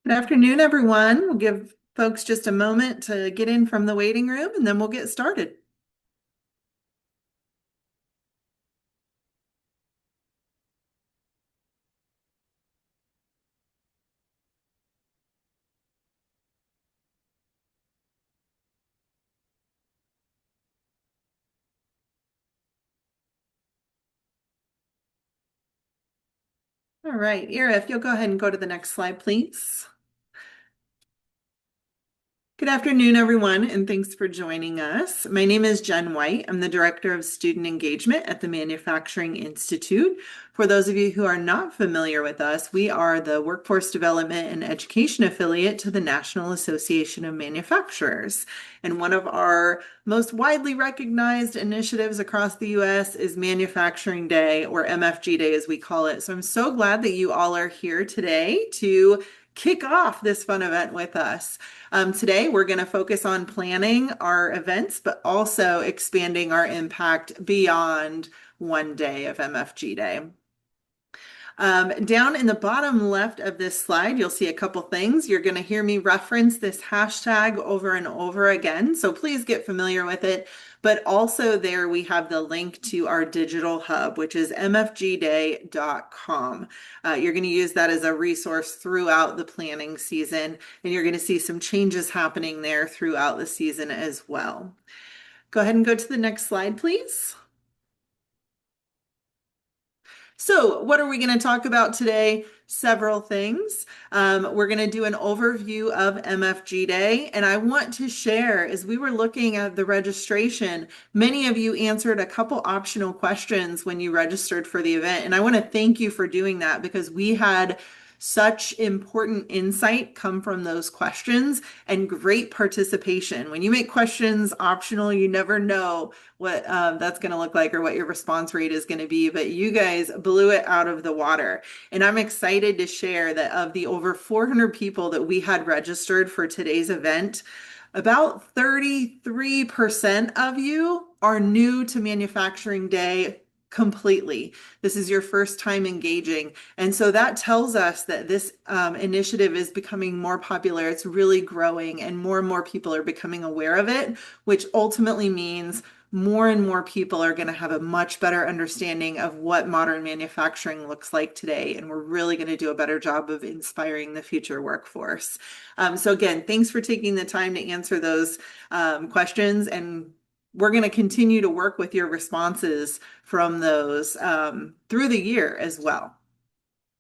Good afternoon, everyone. We'll give folks just a moment to get in from the waiting room and then we'll get started. All right, Ira, if you'll go ahead and go to the next slide, please. Good afternoon, everyone, and thanks for joining us. My name is Jen White. I'm the Director of Student Engagement at the Manufacturing Institute. For those of you who are not familiar with us, we are the Workforce Development and Education affiliate to the National Association of Manufacturers. And one of our most widely recognized initiatives across the US is Manufacturing Day, or MFG Day as we call it. So I'm so glad that you all are here today to kick off this fun event with us. Today, we're going to focus on planning our events, but also expanding our impact beyond one day of MFG Day. Down in the bottom left of this slide, you'll see a couple things. You're going to hear me reference this hashtag over and over again, so please get familiar with it. But also there we have the link to our digital hub, which is mfgday.com. You're going to use that as a resource throughout the planning season, and you're going to see some changes happening there throughout the season as well. Go ahead and go to the next slide, please. So, what are we going to talk about today? Several things. We're going to do an overview of MFG Day, and I want to share as we were looking at the registration, many of you answered a couple optional questions when you registered for the event, and I want to thank you for doing that because we had such important insight come from those questions and great participation. When you make questions optional, you never know what that's going to look like or what your response rate is going to be, but you guys blew it out of the water. And I'm excited to share that of the over 400 people that we had registered for today's event, about 33% of you are new to Manufacturing Day completely. This is your first time engaging. And so that tells us that this initiative is becoming more popular. It's really growing and more people are becoming aware of it, which ultimately means more and more people are going to have a much better understanding of what modern manufacturing looks like today. And we're really going to do a better job of inspiring the future workforce. So again, thanks for taking the time to answer those questions. And we're going to continue to work with your responses from those through the year as well.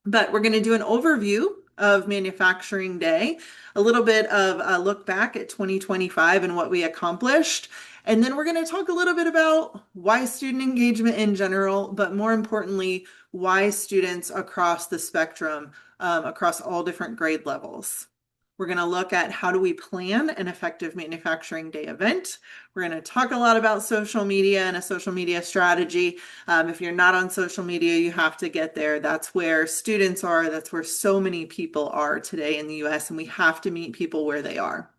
But we're going to do an overview of Manufacturing Day, a little bit of a look back at 2025 and what we accomplished. And then we're going to talk a little bit about why student engagement in general, but more importantly, why students across the spectrum, across all different grade levels. We're going to look at how do we plan an effective Manufacturing Day event. We're going to talk a lot about social media and a social media strategy. If you're not on social media, you have to get there. That's where students are. That's where so many people are today in the US, and we have to meet people where they are.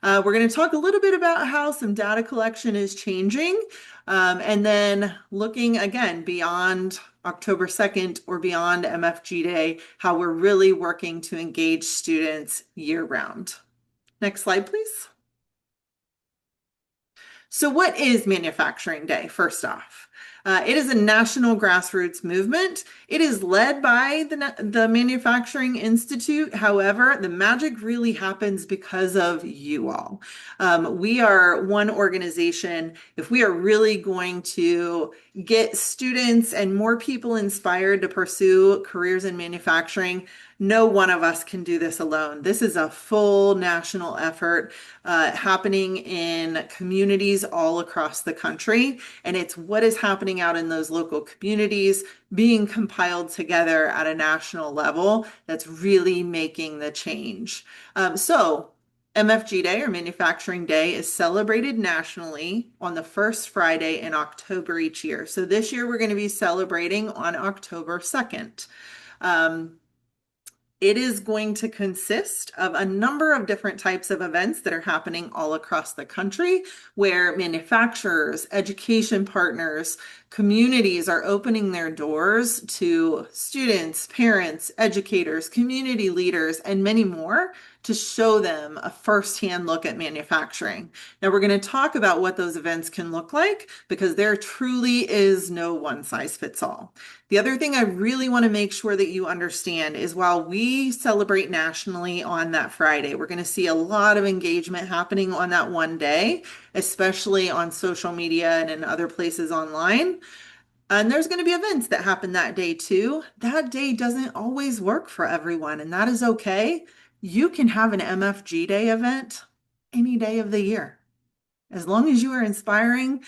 We're going to talk a little bit about how some data collection is changing, and then looking again beyond October 2nd or beyond MFG Day, how we're really working to engage students year round. Next slide, please. So, what is Manufacturing Day, first off? It is a national grassroots movement. It is led by the Manufacturing Institute. However, the magic really happens because of you all. We are one organization. If we are really going to get students and more people inspired to pursue careers in manufacturing, no one of us can do this alone. This is a full national effort happening in communities all across the country. And it's what is happening out in those local communities being compiled together at a national level that's really making the change. MFG Day or Manufacturing Day is celebrated nationally on the first Friday in October each year. So this year we're going to be celebrating on October 2nd. It is going to consist of a number of different types of events that are happening all across the country where manufacturers, education partners, Communities are opening their doors to students, parents, educators, community leaders, and many more to show them a firsthand look at manufacturing. Now, we're going to talk about what those events can look like because there truly is no one size fits all. The other thing I really want to make sure that you understand is while we celebrate nationally on that Friday, we're going to see a lot of engagement happening on that one day, especially on social media and in other places online. And there's going to be events that happen that day too. That day doesn't always work for everyone, and that is okay. You can have an MFG Day event any day of the year. As long as you are inspiring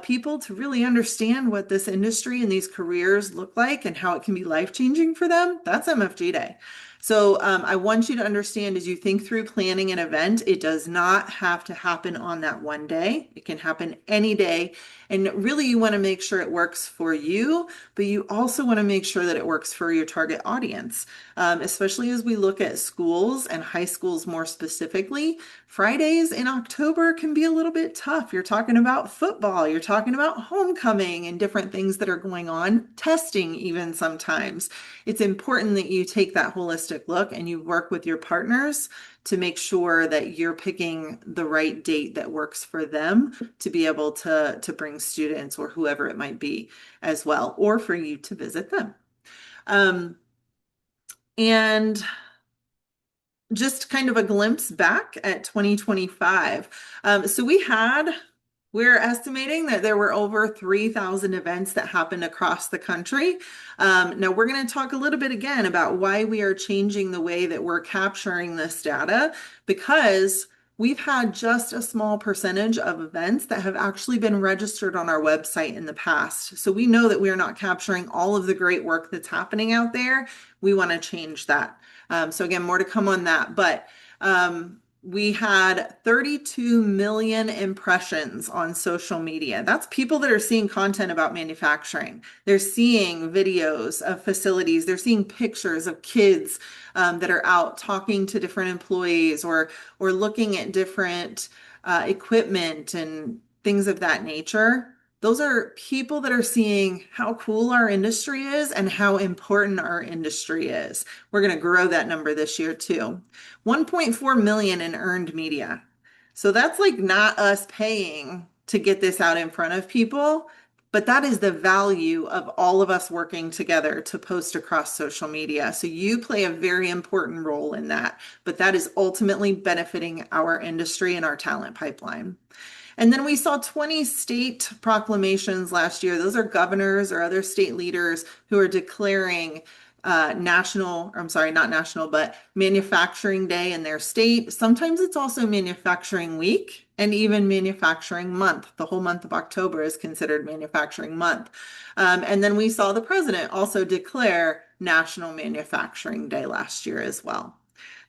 people to really understand what this industry and these careers look like and how it can be life-changing for them, that's MFG Day. So I want you to understand as you think through planning an event, it does not have to happen on that one day. It can happen any day. And really, you want to make sure it works for you, but you also want to make sure that it works for your target audience, especially as we look at schools and high schools more specifically. Fridays in October can be a little bit tough. You're talking about football, you're talking about homecoming and different things that are going on, testing even sometimes. It's important that you take that holistic look and you work with your partners to make sure that you're picking the right date that works for them to be able to bring students or whoever it might be as well, or for you to visit them. And just kind of a glimpse back at 2025. We're estimating that there were over 3,000 events that happened across the country. Now we're going to talk a little bit again about why we are changing the way that we're capturing this data, because we've had just a small percentage of events that have actually been registered on our website in the past. So we know that we are not capturing all of the great work that's happening out there. We want to change that. So again, more to come on that, but we had 32 million impressions on social media. That's people that are seeing content about manufacturing. They're seeing videos of facilities. They're seeing pictures of kids that are out talking to different employees or looking at different equipment and things of that nature. Those are people that are seeing how cool our industry is and how important our industry is. We're going to grow that number this year too. 1.4 million in earned media. So that's like not us paying to get this out in front of people, but that is the value of all of us working together to post across social media. So you play a very important role in that, but that is ultimately benefiting our industry and our talent pipeline. And then we saw 20 state proclamations last year. Those are governors or other state leaders who are declaring Manufacturing Day in their state. Sometimes it's also Manufacturing Week and even Manufacturing Month. The whole month of October is considered Manufacturing Month. And then we saw the president also declare National Manufacturing Day last year as well.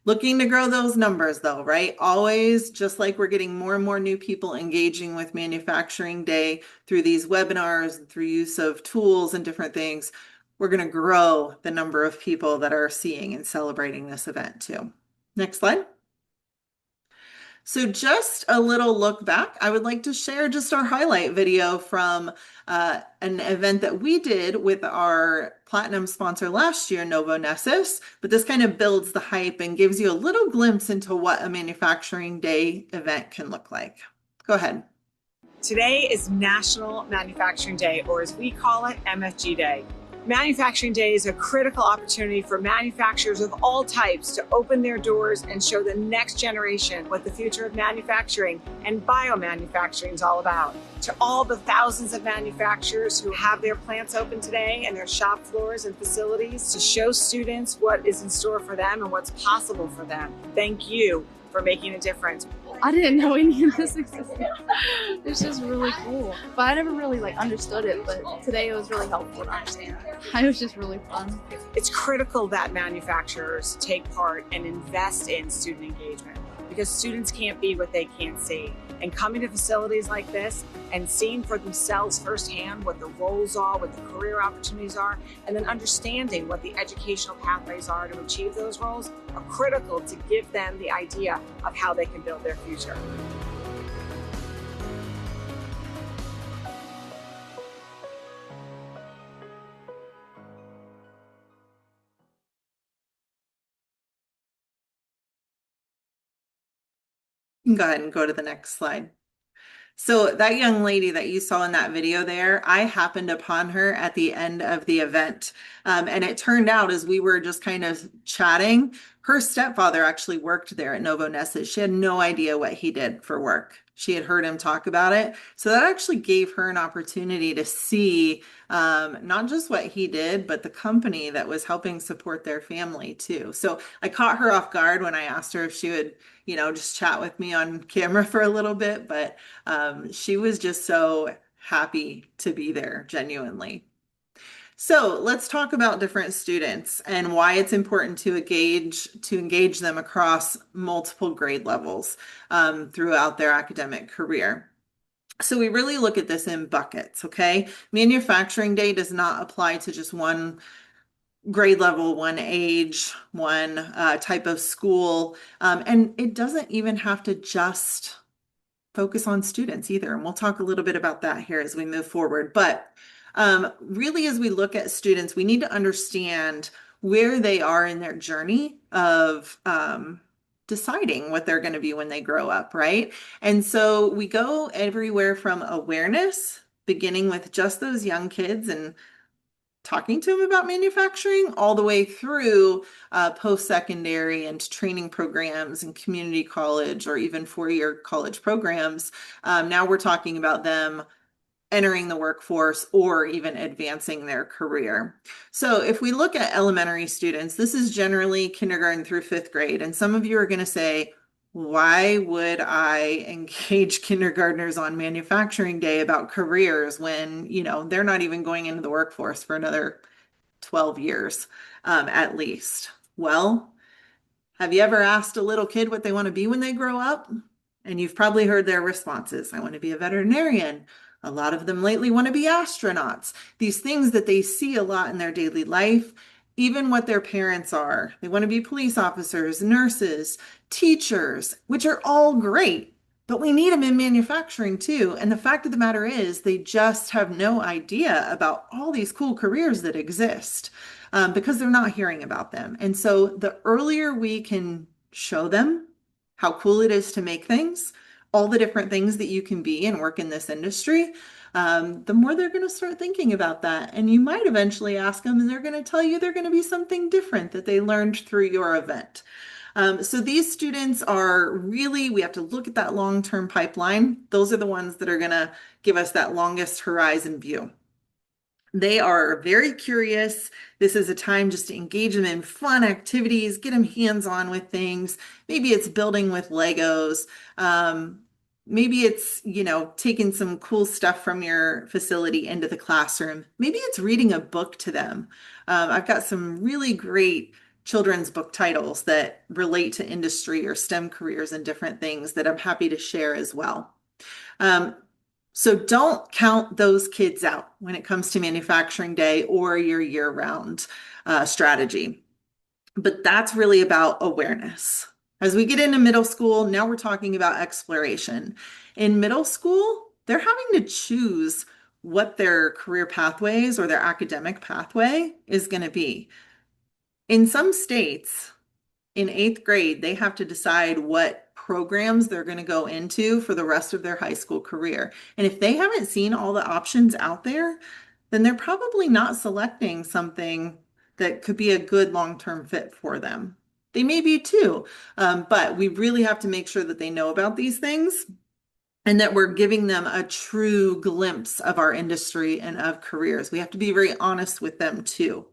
Looking to grow those numbers though, right? Always, just like we're getting more and more new people engaging with Manufacturing Day through these webinars, through use of tools and different things, we're going to grow the number of people that are seeing and celebrating this event too. Next slide. So just a little look back, I would like to share just our highlight video from an event that we did with our platinum sponsor last year, Novonesis, but this kind of builds the hype and gives you a little glimpse into what a Manufacturing Day event can look like. Go ahead. Today is National Manufacturing Day, or as we call it, MFG Day. Manufacturing Day is a critical opportunity for manufacturers of all types to open their doors and show the next generation what the future of manufacturing and biomanufacturing is all about. To all the thousands of manufacturers who have their plants open today and their shop floors and facilities to show students what is in store for them and what's possible for them, thank you for making a difference. I didn't know any of this existed. It's just really cool. But I never really understood it, but today it was really helpful to understand. It was just really fun. It's critical that manufacturers take part and invest in student engagement because students can't be what they can't see. And coming to facilities like this and seeing for themselves firsthand what the roles are, what the career opportunities are, and then understanding what the educational pathways are to achieve those roles are critical to give them the idea of how they can build their future. You can go ahead and go to the next slide. So that young lady that you saw in that video there, I happened upon her at the end of the event. And it turned out as we were just kind of chatting, her stepfather actually worked there at Novo Nordisk. She had no idea what he did for work. She had heard him talk about it. So that actually gave her an opportunity to see not just what he did, but the company that was helping support their family too. So I caught her off guard when I asked her if she would, just chat with me on camera for a little bit, but she was just so happy to be there, genuinely. So let's talk about different students and why it's important to engage them across multiple grade levels throughout their academic career. So we really look at this in buckets, okay? Manufacturing Day does not apply to just one grade level, one age, one type of school, and it doesn't even have to just focus on students either. And we'll talk a little bit about that here as we move forward. But really, as we look at students, we need to understand where they are in their journey of deciding what they're going to be when they grow up, right? And so we go everywhere from awareness, beginning with just those young kids and talking to them about manufacturing, all the way through post-secondary and training programs and community college or even four-year college programs. Now we're talking about them entering the workforce or even advancing their career. So if we look at elementary students, this is generally kindergarten through fifth grade. And some of you are going to say, why would I engage kindergartners on manufacturing day about careers when, they're not even going into the workforce for another 12 years at least? Well, have you ever asked a little kid what they want to be when they grow up? And you've probably heard their responses. I want to be a veterinarian. A lot of them lately want to be astronauts. These things that they see a lot in their daily life, even what their parents are. They want to be police officers, nurses, teachers, which are all great, but we need them in manufacturing too. And the fact of the matter is, they just have no idea about all these cool careers that exist because they're not hearing about them. And so the earlier we can show them how cool it is to make things, all the different things that you can be and work in this industry, the more they're going to start thinking about that. And you might eventually ask them, and they're going to tell you they're going to be something different that they learned through your event. So these students are really, we have to look at that long-term pipeline. Those are the ones that are going to give us that longest horizon view. They are very curious. This is a time just to engage them in fun activities, get them hands-on with things. Maybe it's building with Legos. Maybe it's, taking some cool stuff from your facility into the classroom. Maybe it's reading a book to them. I've got some really great children's book titles that relate to industry or STEM careers and different things that I'm happy to share as well. So don't count those kids out when it comes to manufacturing day or your year-round strategy. But that's really about awareness. As we get into middle school, now we're talking about exploration. In middle school, they're having to choose what their career pathways or their academic pathway is going to be. In some states, in eighth grade, they have to decide what programs they're going to go into for the rest of their high school career. And if they haven't seen all the options out there, then they're probably not selecting something that could be a good long-term fit for them. They may be too, but we really have to make sure that they know about these things and that we're giving them a true glimpse of our industry and of careers. We have to be very honest with them too.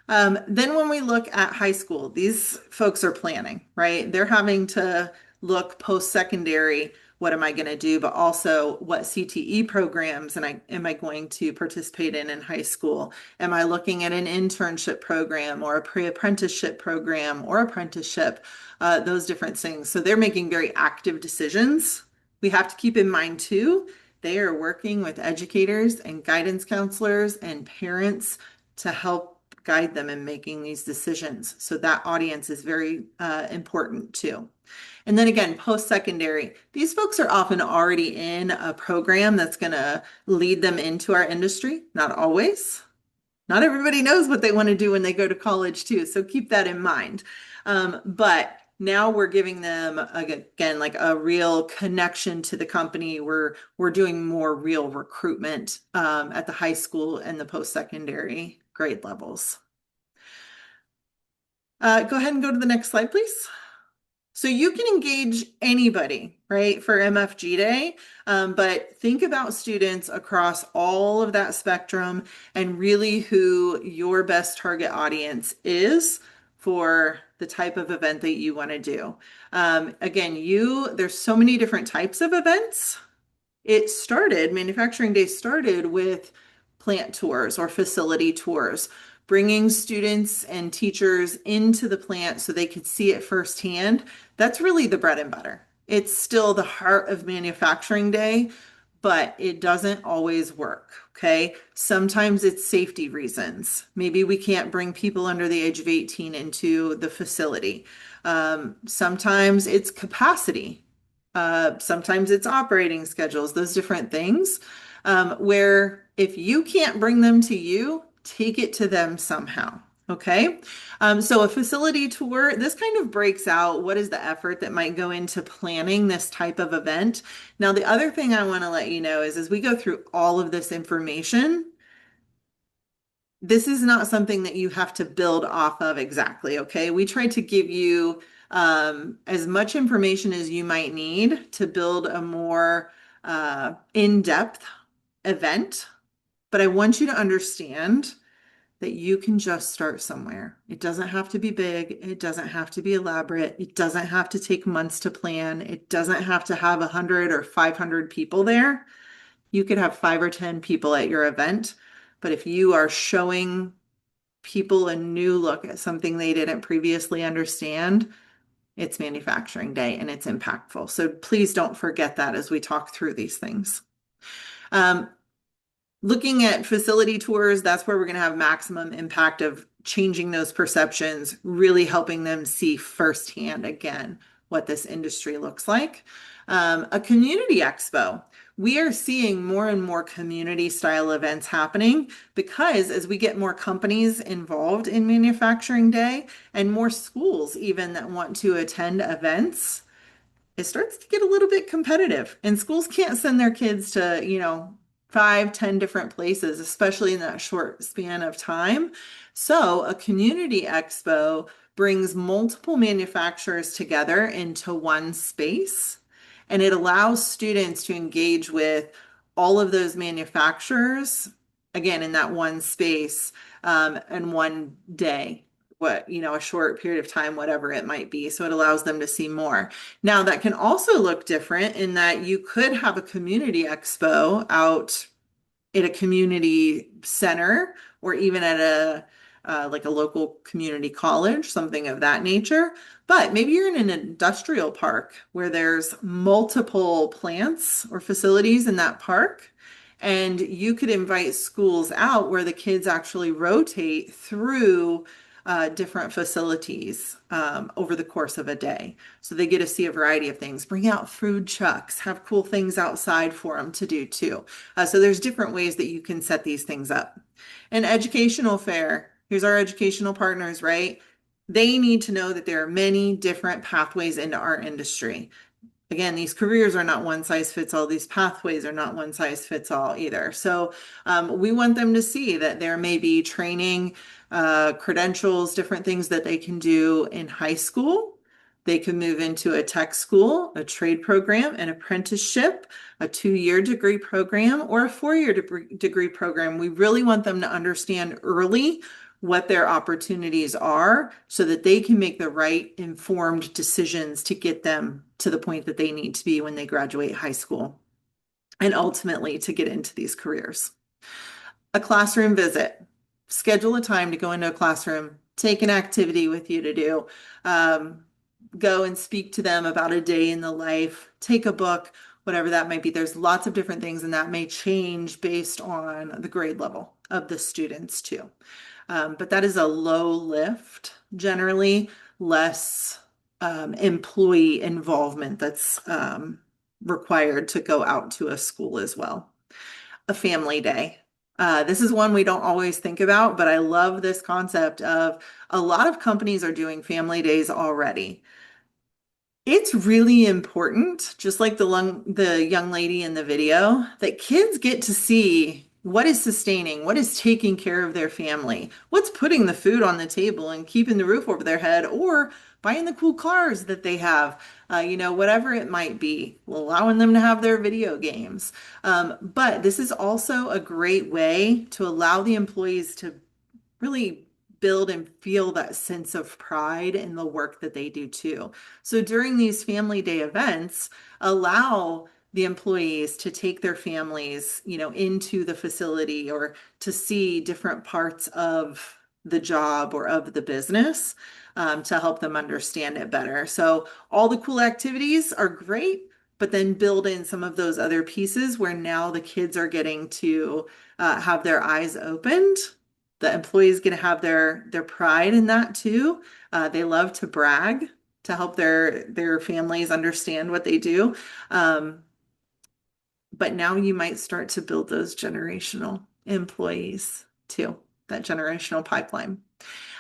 Then when we look at high school, these folks are planning, right? They're having to look post-secondary, what am I going to do, but also what CTE programs am I going to participate in high school? Am I looking at an internship program or a pre-apprenticeship program or apprenticeship, those different things. So they're making very active decisions. We have to keep in mind too, they are working with educators and guidance counselors and parents to help guide them in making these decisions. So that audience is very important too. And then again, post-secondary, these folks are often already in a program that's going to lead them into our industry. Not always. Not everybody knows what they want to do when they go to college too. So keep that in mind. But Now we're giving them again like a real connection to the company. We're doing more real recruitment at the high school and the post-secondary grade levels. Go ahead and go to the next slide, please. So you can engage anybody, right, for MFG Day, but think about students across all of that spectrum and really who your best target audience is for the type of event that you want to do. Again, there's so many different types of events. Manufacturing Day started with plant tours or facility tours, bringing students and teachers into the plant so they could see it firsthand. That's really the bread and butter. It's still the heart of Manufacturing Day, but it doesn't always work. Okay. Sometimes it's safety reasons. Maybe we can't bring people under the age of 18 into the facility. Sometimes it's capacity. Sometimes it's operating schedules, those different things, where if you can't bring them to you, take it to them somehow. Okay. So a facility tour, this kind of breaks out what is the effort that might go into planning this type of event. Now, the other thing I want to let you know is as we go through all of this information, this is not something that you have to build off of exactly. Okay. We try to give you as much information as you might need to build a more in-depth event. But I want you to understand that you can just start somewhere. It doesn't have to be big. It doesn't have to be elaborate. It doesn't have to take months to plan. It doesn't have to have 100 or 500 people there. You could have 5 or 10 people at your event. But if you are showing people a new look at something they didn't previously understand, it's Manufacturing Day and it's impactful. So please don't forget that as we talk through these things. Looking at facility tours, that's where we're going to have maximum impact of changing those perceptions, really helping them see firsthand again what this industry looks like. A community expo. We are seeing more and more community style events happening because as we get more companies involved in Manufacturing Day and more schools even that want to attend events, it starts to get a little bit competitive. And schools can't send their kids to, 5, 10 different places, especially in that short span of time. So a community expo brings multiple manufacturers together into one space, and it allows students to engage with all of those manufacturers, again, in that one space, and one day, a short period of time, whatever it might be. So it allows them to see more. Now, that can also look different in that you could have a community expo out at a community center or even at like a local community college, something of that nature. But maybe you're in an industrial park where there's multiple plants or facilities in that park. And you could invite schools out where the kids actually rotate through different facilities over the course of a day. So they get to see a variety of things, bring out food trucks, have cool things outside for them to do too. So there's different ways that you can set these things up. An educational fair, here's our educational partners, right? They need to know that there are many different pathways into our industry. Again, these careers are not one size fits all. These pathways are not one size fits all either. So we want them to see that there may be training, credentials, different things that they can do in high school. They can move into a tech school, a trade program, an apprenticeship, a 2-year degree program, or a 4-year degree program. We really want them to understand early what their opportunities are so that they can make the right informed decisions to get them to the point that they need to be when they graduate high school and ultimately to get into these careers. A classroom visit. Schedule a time to go into a classroom, take an activity with you to do, go and speak to them about a day in the life, take a book, whatever that might be. There's lots of different things, and that may change based on the grade level of the students too. But that is a low lift, generally less employee involvement that's required to go out to a school as well. A family day. This is one we don't always think about, but I love this concept of a lot of companies are doing family days already. It's really important, just like the young lady in the video, that kids get to see what is sustaining, what is taking care of their family, what's putting the food on the table and keeping the roof over their head, or buying the cool cars that they have, whatever it might be, allowing them to have their video games. But this is also a great way to allow the employees to really build and feel that sense of pride in the work that they do too. So during these family day events, allow the employees to take their families, into the facility or to see different parts of the job or of the business, to help them understand it better. So all the cool activities are great, but then build in some of those other pieces where now the kids are getting to have their eyes opened. The employees get to have their pride in that too. They love to brag to help their families understand what they do. But now you might start to build those generational employees too, that generational pipeline.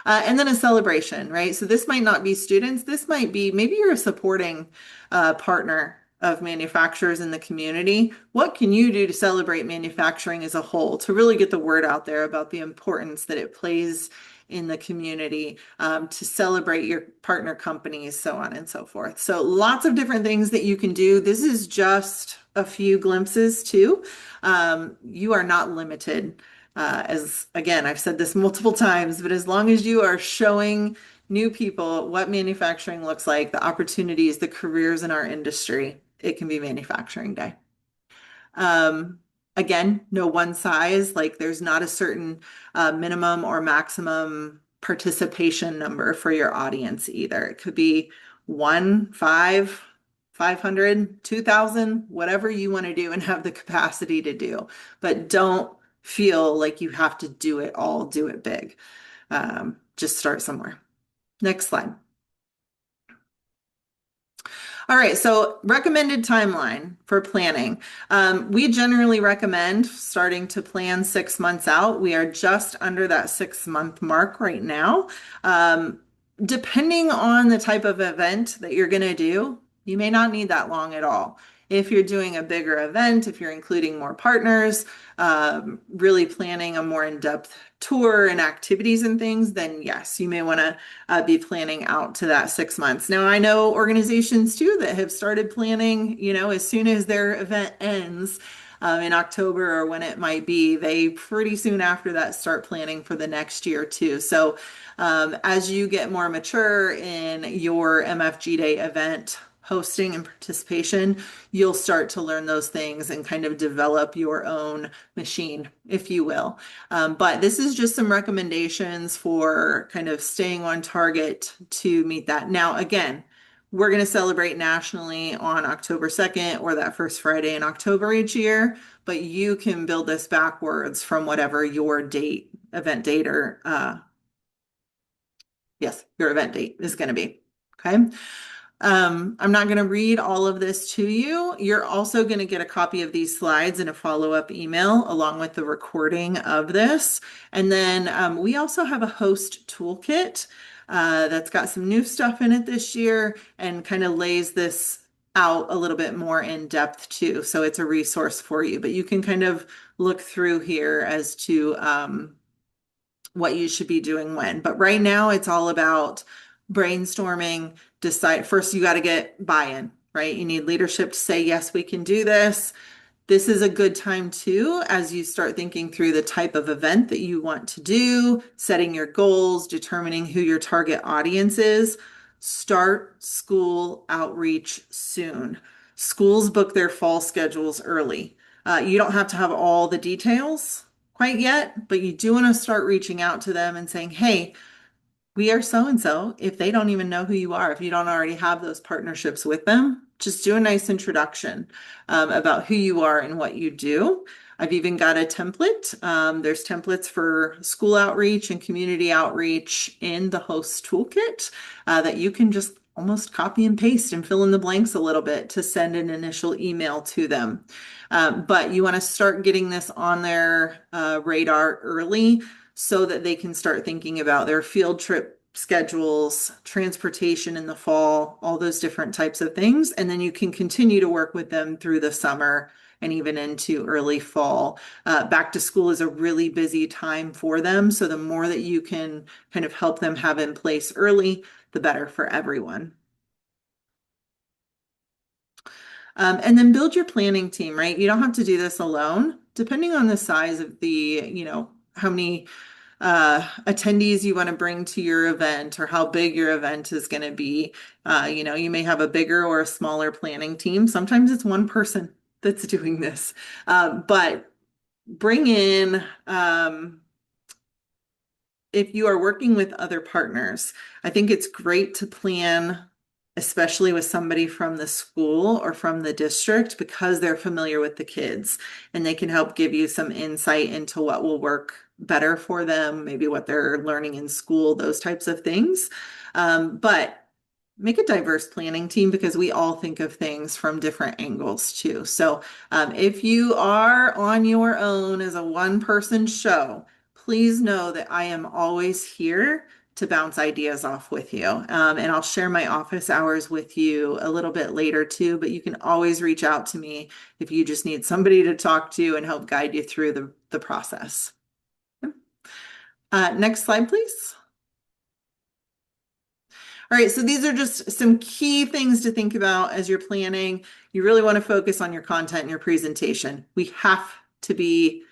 And then a celebration, right? So this might not be students. This might be maybe you're a supporting partner of manufacturers in the community. What can you do to celebrate manufacturing as a whole, to really get the word out there about the importance that it plays in the community, to celebrate your partner companies, so on and so forth. So lots of different things that you can do. This is just a few glimpses too. You are not limited. As again, I've said this multiple times, but as long as you are showing new people what manufacturing looks like, the opportunities, the careers in our industry, it can be manufacturing day. Again, no one size, like there's not a certain minimum or maximum participation number for your audience either. It could be 1, 5, 500, 2,000, whatever you want to do and have the capacity to do. But don't feel like you have to do it all, do it big. Just start somewhere. Next slide. All right, so recommended timeline for planning. We generally recommend starting to plan 6 months out. We are just under that 6 month mark right now. Depending on the type of event that you're going to do, you may not need that long at all. If you're doing a bigger event, if you're including more partners, really planning a more in-depth tour and activities and things, then yes, you may want to be planning out to that 6 months. Now, I know organizations too that have started planning, as soon as their event ends in October or when it might be, they pretty soon after that start planning for the next year too. So as you get more mature in your MFG Day event hosting and participation, you'll start to learn those things and kind of develop your own machine, if you will. But this is just some recommendations for kind of staying on target to meet that. Now, again, we're going to celebrate nationally on October 2nd or that first Friday in October each year, but you can build this backwards from whatever your event date or your event date is going to be. Okay. I'm not going to read all of this to you. You're also going to get a copy of these slides in a follow-up email along with the recording of this. And then we also have a host toolkit that's got some new stuff in it this year and kind of lays this out a little bit more in depth too. So it's a resource for you, but you can kind of look through here as to what you should be doing when. But right now it's all about brainstorming. Decide first, you got to get buy-in, right? You need leadership to say, yes, we can do this. This is a good time too, as you start thinking through the type of event that you want to do, setting your goals, determining who your target audience is. Start school outreach soon. Schools book their fall schedules early. You don't have to have all the details quite yet, but you do want to start reaching out to them and saying, hey, we are so-and-so. If they don't even know who you are, if you don't already have those partnerships with them, just do a nice introduction about who you are and what you do. I've even got a template. There's templates for school outreach and community outreach in the host toolkit that you can just almost copy and paste and fill in the blanks a little bit to send an initial email to them. But you want to start getting this on their radar early so that they can start thinking about their field trips schedules, transportation in the fall, all those different types of things. And then you can continue to work with them through the summer and even into early fall. Back to school is a really busy time for them. So the more that you can kind of help them have in place early, the better for everyone. And then build your planning team, right? You don't have to do this alone. Depending on the size of how many attendees you want to bring to your event or how big your event is going to be. You may have a bigger or a smaller planning team. Sometimes it's one person that's doing this. But bring in, if you are working with other partners, I think it's great to plan, especially with somebody from the school or from the district, because they're familiar with the kids and they can help give you some insight into what will work better for them, maybe what they're learning in school, those types of things. But make a diverse planning team because we all think of things from different angles too. So if you are on your own as a one-person show, please know that I am always here to bounce ideas off with you. And I'll share my office hours with you a little bit later too, but you can always reach out to me if you just need somebody to talk to and help guide you through the process. Next slide, please. All right, so these are just some key things to think about as you're planning. You really want to focus on your content and your presentation. We have to be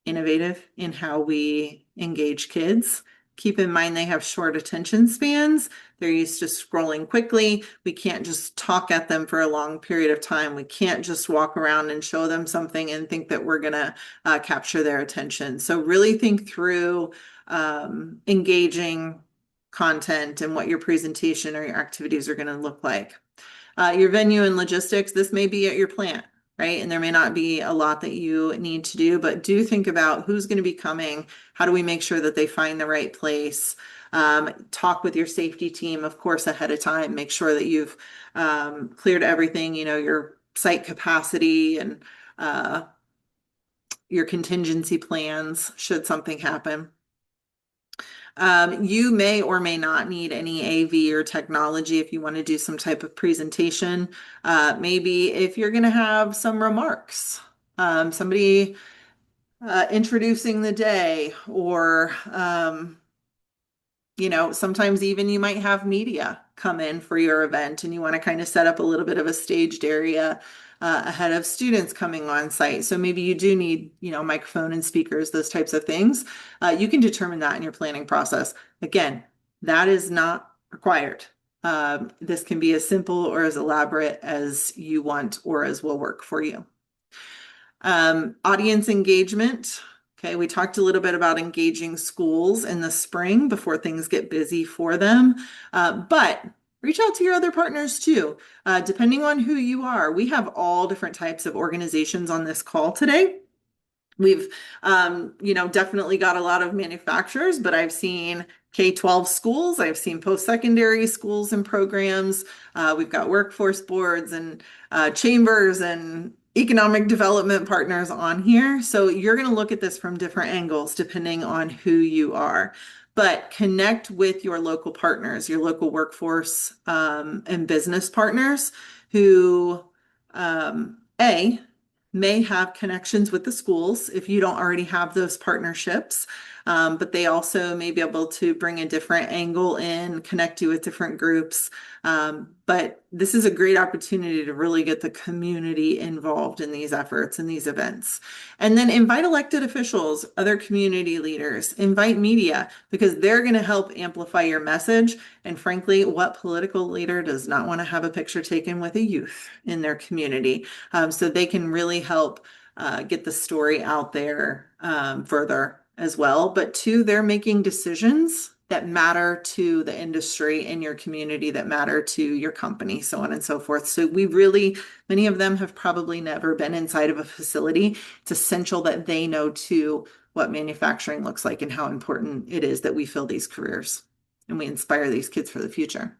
innovative in how we engage kids. Keep in mind they have short attention spans. They're used to scrolling quickly. We can't just talk at them for a long period of time. We can't just walk around and show them something and think that we're going to capture their attention. So really think through engaging content and what your presentation or your activities are going to look like. Your venue and logistics, this may be at your plant, right? And there may not be a lot that you need to do, but do think about who's going to be coming. How do we make sure that they find the right place? Talk with your safety team, of course, ahead of time. Make sure that you've cleared everything, your site capacity and your contingency plans should something happen. You may or may not need any AV or technology if you want to do some type of presentation. Maybe if you're going to have some remarks, somebody introducing the day, or sometimes even you might have media come in for your event and you want to kind of set up a little bit of a staged area ahead of students coming on site. So maybe you do need, microphone and speakers, those types of things. You can determine that in your planning process. Again, that is not required. This can be as simple or as elaborate as you want or as will work for you. Audience engagement. Okay, we talked a little bit about engaging schools in the spring before things get busy for them, but reach out to your other partners too. Depending on who you are, we have all different types of organizations on this call today. We've, definitely got a lot of manufacturers, but I've seen K-12 schools. I've seen post-secondary schools and programs. We've got workforce boards and chambers and economic development partners on here. So you're going to look at this from different angles depending on who you are. But connect with your local partners, your local workforce and business partners who, may have connections with the schools if you don't already have those partnerships, but they also may be able to bring a different angle in, connect you with different groups. But this is a great opportunity to really get the community involved in these efforts and these events. And then invite elected officials, other community leaders, invite media, because they're going to help amplify your message. And frankly, what political leader does not want to have a picture taken with a youth in their community? So they can really help get the story out there further as well. But two, they're making decisions that matter to the industry in your community, that matter to your company, so on and so forth. So many of them have probably never been inside of a facility. It's essential that they know too what manufacturing looks like and how important it is that we fill these careers and we inspire these kids for the future.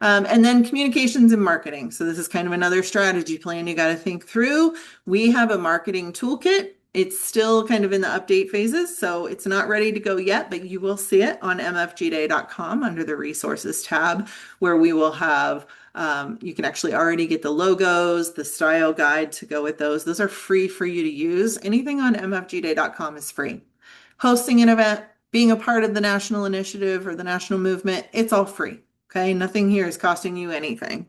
And then communications and marketing. So this is kind of another strategy plan you got to think through. We have a marketing toolkit It's still kind of in the update phases, so it's not ready to go yet, but you will see it on mfgday.com under the resources tab, where we will have, you can actually already get the logos, the style guide to go with those. Those are free for you to use. Anything on mfgday.com is free. Hosting an event, being a part of the national initiative or the national movement, it's all free. Okay, nothing here is costing you anything.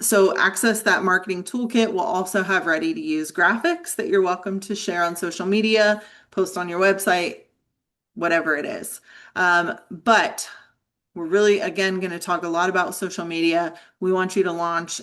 So access that marketing toolkit will also have ready to use graphics that you're welcome to share on social media, post on your website, whatever it is. But we're really, again, going to talk a lot about social media. We want you to launch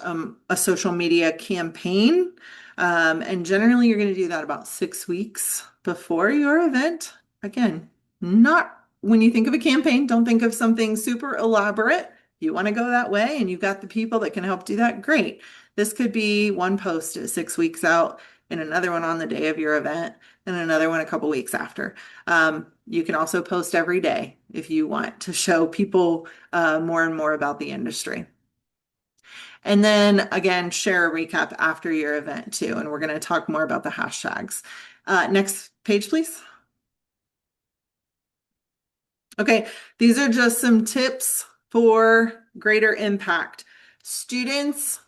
a social media campaign. And generally, you're going to do that about 6 weeks before your event. Again, not when you think of a campaign, don't think of something super elaborate. You want to go that way and you've got the people that can help do that, great. This could be one post at 6 weeks out and another one on the day of your event and another one a couple weeks after. You can also post every day if you want to show people more and more about the industry. And then again, share a recap after your event too. And we're going to talk more about the hashtags. Next page, please. Okay, these are just some tips for greater impact. Students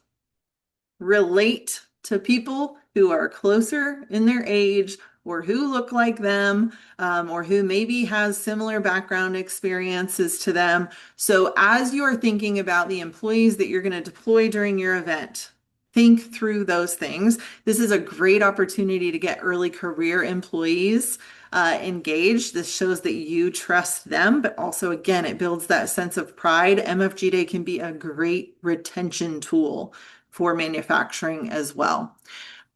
relate to people who are closer in their age or who look like them, or who maybe has similar background experiences to them. So as you're thinking about the employees that you're going to deploy during your event, think through those things. This is a great opportunity to get early career employees engaged. This shows that you trust them, but also, again, it builds that sense of pride. MFG Day can be a great retention tool for manufacturing as well.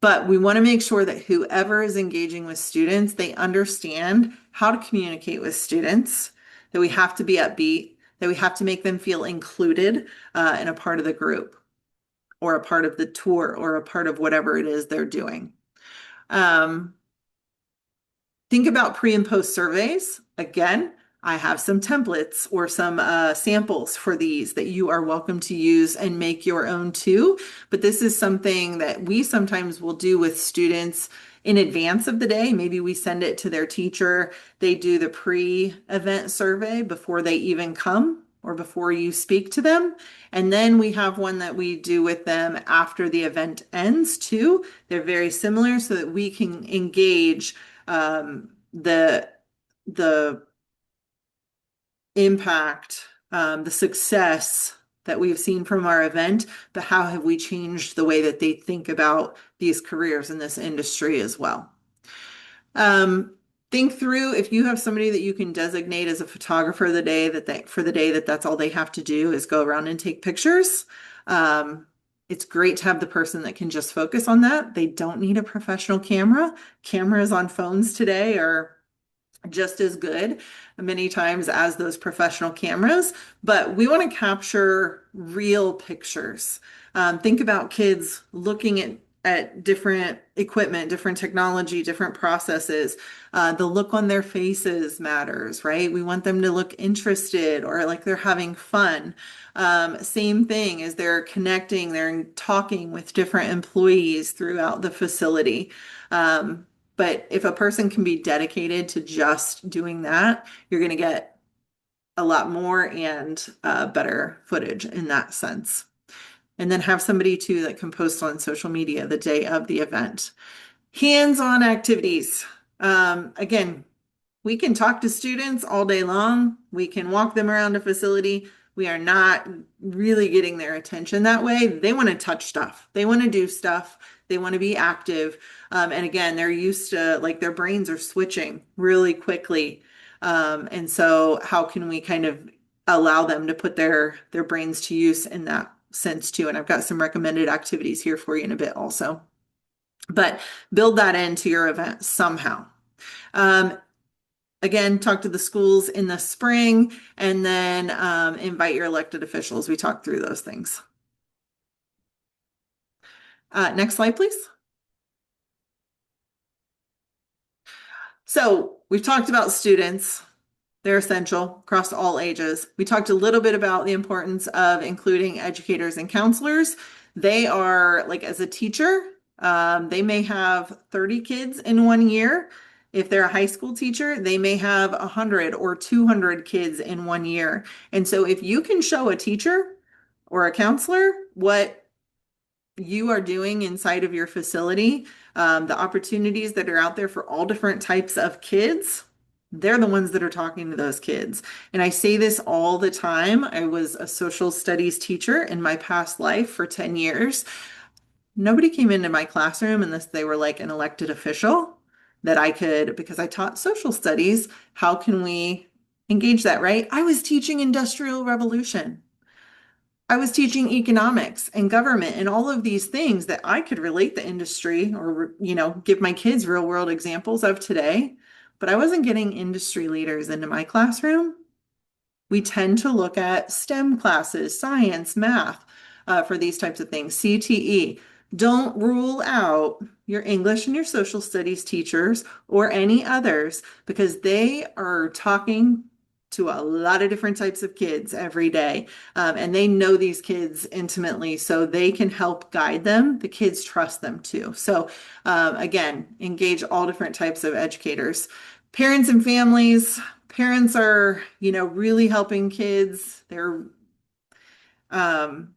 But we want to make sure that whoever is engaging with students, they understand how to communicate with students, that we have to be upbeat, that we have to make them feel included in a part of the group or a part of the tour or a part of whatever it is they're doing. Think about pre and post surveys. Again, I have some templates or some samples for these that you are welcome to use and make your own too. But this is something that we sometimes will do with students in advance of the day. Maybe we send it to their teacher. They do the pre-event survey before they even come or before you speak to them. And then we have one that we do with them after the event ends too. They're very similar so that we can engage the impact, the success that we've seen from our event, but how have we changed the way that they think about these careers in this industry as well. Think through if you have somebody that you can designate as a photographer the day that that's all they have to do is go around and take pictures. It's great to have the person that can just focus on that. They don't need a professional camera. Cameras on phones today are just as good many times as those professional cameras, but we want to capture real pictures. Think about kids looking at different equipment, different technology, different processes. The look on their faces matters, right? We want them to look interested or like they're having fun. Same thing as they're connecting, they're talking with different employees throughout the facility. But if a person can be dedicated to just doing that, you're going to get a lot more and better footage in that sense. And then have somebody too that can post on social media the day of the event. Hands-on activities. Again, we can talk to students all day long. We can walk them around a facility. We are not really getting their attention that way. They want to touch stuff. They want to do stuff. They want to be active. And again, they're used to, like, their brains are switching really quickly. And so how can we kind of allow them to put their brains to use in that sense too? And I've got some recommended activities here for you in a bit also. But build that into your event somehow. Again, talk to the schools in the spring and then invite your elected officials. We talked through those things. Next slide, please. So we've talked about students. They're essential across all ages. We talked a little bit about the importance of including educators and counselors. They are, like, as a teacher, They may have 30 kids in one year. If they're a high school teacher, they may have 100 or 200 kids in one year. And so if you can show a teacher or a counselor what you are doing inside of your facility, the opportunities that are out there for all different types of kids, they're the ones that are talking to those kids. And I say this all the time. I was a social studies teacher in my past life for 10 years. Nobody came into my classroom unless they were like an elected official that I could, because I taught social studies, how can we engage that, right? I was teaching industrial revolution. I was teaching economics and government and all of these things that I could relate the industry or, give my kids real world examples of today. But I wasn't getting industry leaders into my classroom. We tend to look at STEM classes, science, math, for these types of things, CTE. Don't rule out your English and your social studies teachers or any others because they are talking to a lot of different types of kids every day. And they know these kids intimately, so they can help guide them. The kids trust them too. So, again, engage all different types of educators. Parents and families, parents are, really helping kids. They're um,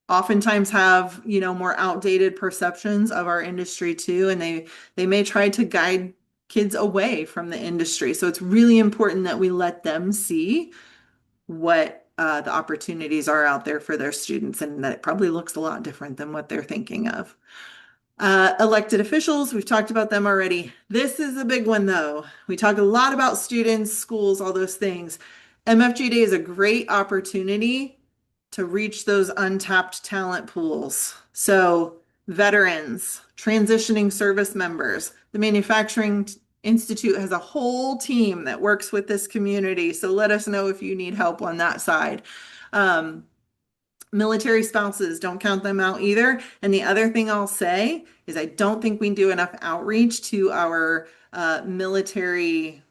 oftentimes have, more outdated perceptions of our industry too, and they may try to guide kids away from the industry. So it's really important that we let them see what the opportunities are out there for their students, and that it probably looks a lot different than what they're thinking of. Elected officials, we've talked about them already. This is a big one though. We talk a lot about students, schools, all those things. MFG Day is a great opportunity to reach those untapped talent pools. So veterans, transitioning service members, the Manufacturing Institute has a whole team that works with this community. So let us know if you need help on that side. Military spouses, don't count them out either. And the other thing I'll say is I don't think we do enough outreach to our military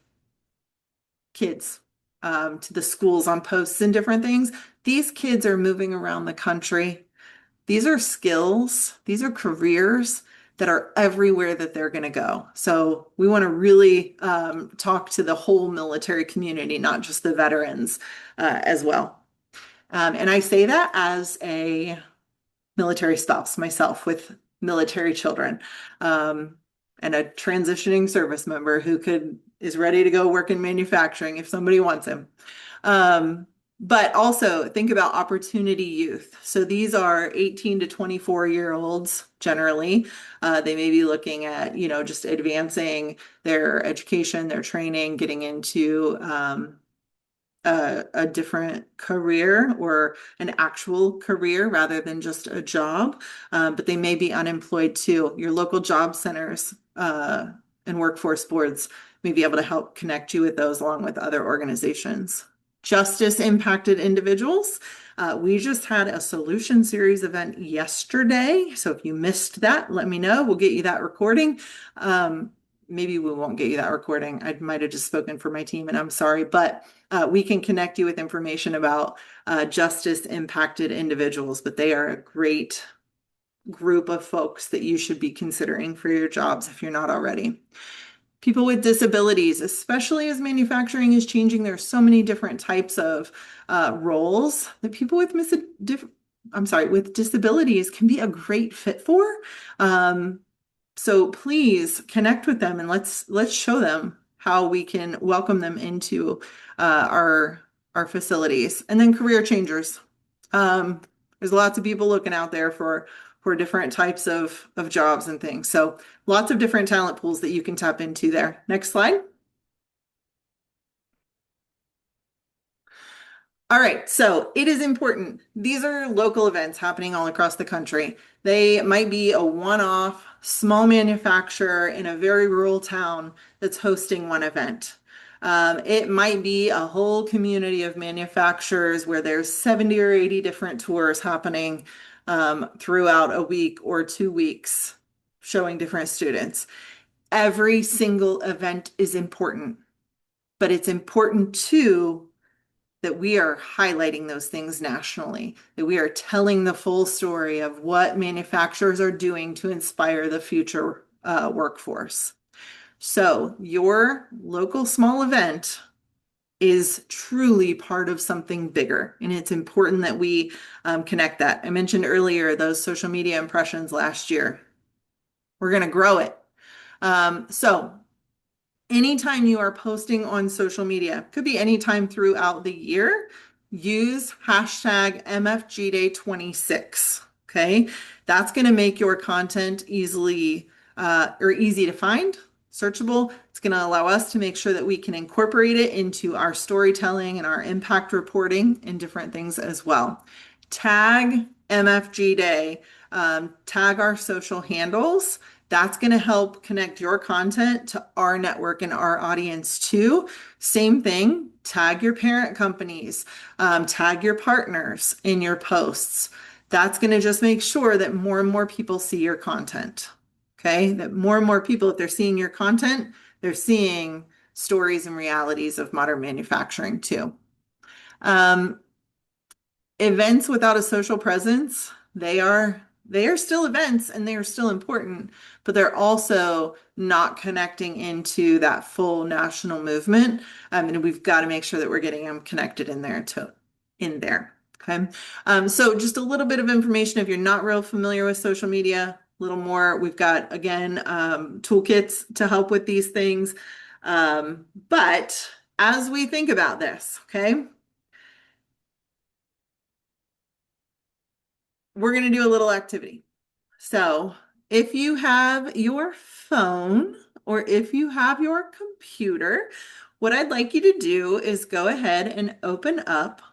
kids, to the schools on posts and different things. These kids are moving around the country. These are skills, these are careers that are everywhere that they're going to go. So we want to really talk to the whole military community, not just the veterans as well. And I say that as a military spouse myself with military children, and a transitioning service member who is ready to go work in manufacturing if somebody wants him. But also think about opportunity youth. So these are 18 to 24-year-olds generally. They may be looking at, just advancing their education, their training, getting into a different career or an actual career rather than just a job. But they may be unemployed too. Your local job centers and workforce boards may be able to help connect you with those along with other organizations. Justice impacted individuals. We just had a solution series event yesterday. So if you missed that, let me know. We'll get you that recording. Maybe we won't get you that recording. I might have just spoken for my team and I'm sorry, but we can connect you with information about justice impacted individuals, but they are a great group of folks that you should be considering for your jobs if you're not already. People with disabilities, especially as manufacturing is changing, there are so many different types of roles that people with with disabilities can be a great fit for. So please connect with them and let's show them how we can welcome them into our facilities. And then career changers. There's lots of people looking out there for different types of jobs and things. So lots of different talent pools that you can tap into there. Next slide. All right, so it is important. These are local events happening all across the country. They might be a one-off small manufacturer in a very rural town that's hosting one event. It might be a whole community of manufacturers where there's 70 or 80 different tours happening throughout a week or 2 weeks, showing different students. Every single event is important, but it's important to that we are highlighting those things nationally, that we are telling the full story of what manufacturers are doing to inspire the future workforce. So your local small event is truly part of something bigger. And it's important that we connect that. I mentioned earlier those social media impressions last year. We're going to grow it. So anytime you are posting on social media, could be anytime throughout the year, use hashtag MFGDay26. Okay. That's going to make your content easy to find, searchable. It's going to allow us to make sure that we can incorporate it into our storytelling and our impact reporting and different things as well. Tag MFG Day, tag our social handles. That's going to help connect your content to our network and our audience too. Same thing, tag your parent companies, tag your partners in your posts. That's going to just make sure that more and more people see your content. Okay, that more and more people, if they're seeing your content, they're seeing stories and realities of modern manufacturing too. Events without a social presence, they are still events and they are still important, but they're also not connecting into that full national movement. And we've got to make sure that we're getting them connected in there. Okay. So just a little bit of information if you're not real familiar with social media, a little more. We've got, again, toolkits to help with these things. But as we think about this, okay, we're going to do a little activity. So if you have your phone or if you have your computer, what I'd like you to do is go ahead and open up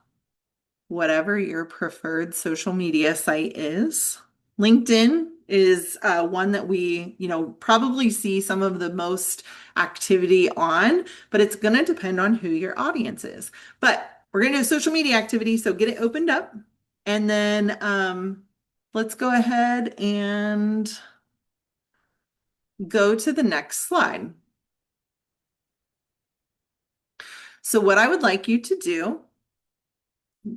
whatever your preferred social media site is. LinkedIn is one that we, probably see some of the most activity on, but it's going to depend on who your audience is. But we're going to do a social media activity, so get it opened up. And then let's go ahead and go to the next slide. So what I would like you to do,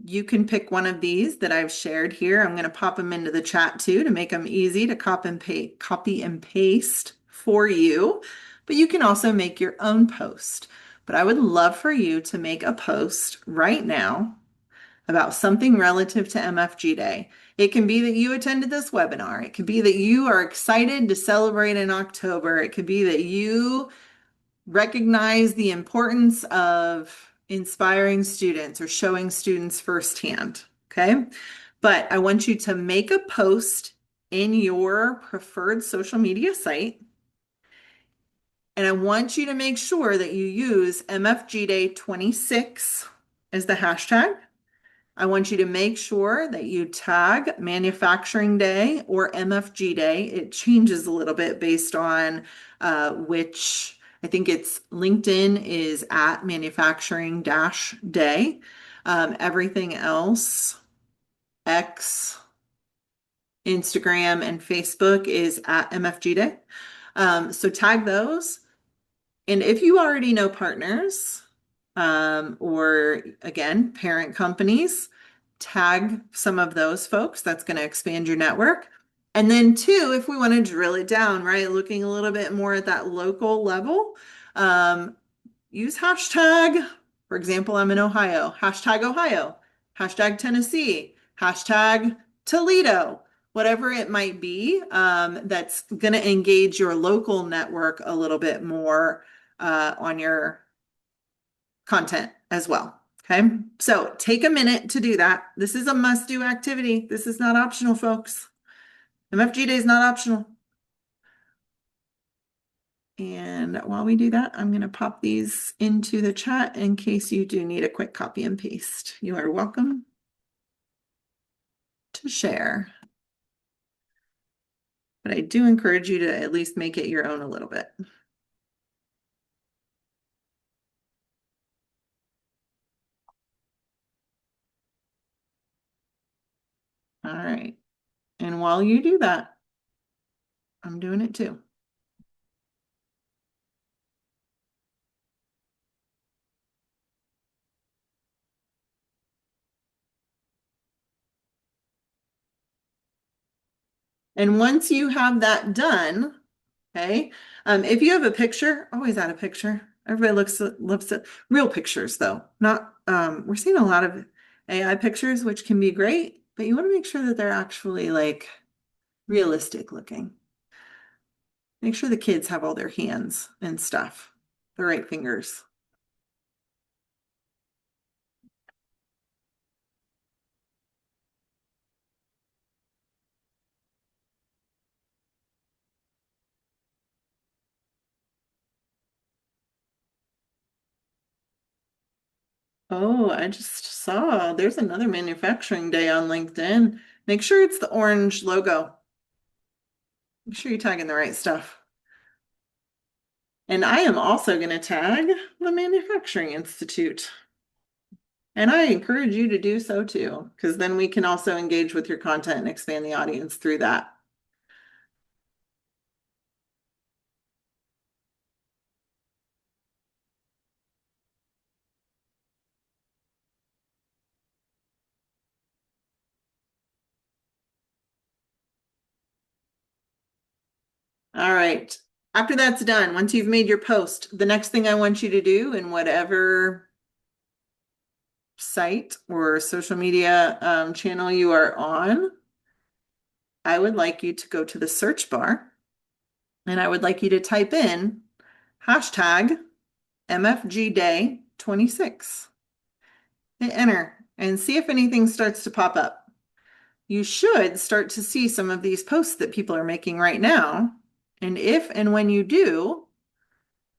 you can pick one of these that I've shared here. I'm going to pop them into the chat too to make them easy to copy and paste for you. But you can also make your own post. But I would love for you to make a post right now about something relative to MFG Day. It can be that you attended this webinar. It could be that you are excited to celebrate in October. It could be that you recognize the importance of inspiring students or showing students firsthand, okay? But I want you to make a post in your preferred social media site. And I want you to make sure that you use MFG Day 26 as the hashtag. I want you to make sure that you tag Manufacturing Day or MFG Day. It changes a little bit based on which, I think it's LinkedIn is at manufacturing-day. Everything else, X, Instagram, and Facebook is at MFG Day. So tag those. And if you already know partners, or again, parent companies, tag some of those folks. That's going to expand your network. And then two, if we want to drill it down, right, looking a little bit more at that local level, use hashtag, for example, I'm in Ohio, hashtag Tennessee, hashtag Toledo, whatever it might be, that's going to engage your local network a little bit more on your content as well. Okay, so take a minute to do that. This is a must-do activity. This is not optional, folks. MFG Day is not optional. And while we do that, I'm going to pop these into the chat in case you do need a quick copy and paste. You are welcome to share. But I do encourage you to at least make it your own a little bit. All right. And while you do that, I'm doing it too. And once you have that done, okay, if you have a picture, always add a picture. Everybody looks at real pictures though, not, we're seeing a lot of AI pictures, which can be great, but you want to make sure that they're actually like realistic looking. Make sure the kids have all their hands and stuff, the right fingers. Oh, I just saw there's another manufacturing day on LinkedIn. Make sure it's the orange logo. Make sure you're tagging the right stuff. And I am also going to tag the Manufacturing Institute. And I encourage you to do so too, because then we can also engage with your content and expand the audience through that. All right. After that's done, once you've made your post, the next thing I want you to do in whatever site or social media channel you are on, I would like you to go to the search bar and I would like you to type in hashtag MFG Day 26. Hit enter and see if anything starts to pop up. You should start to see some of these posts that people are making right now. And if and when you do,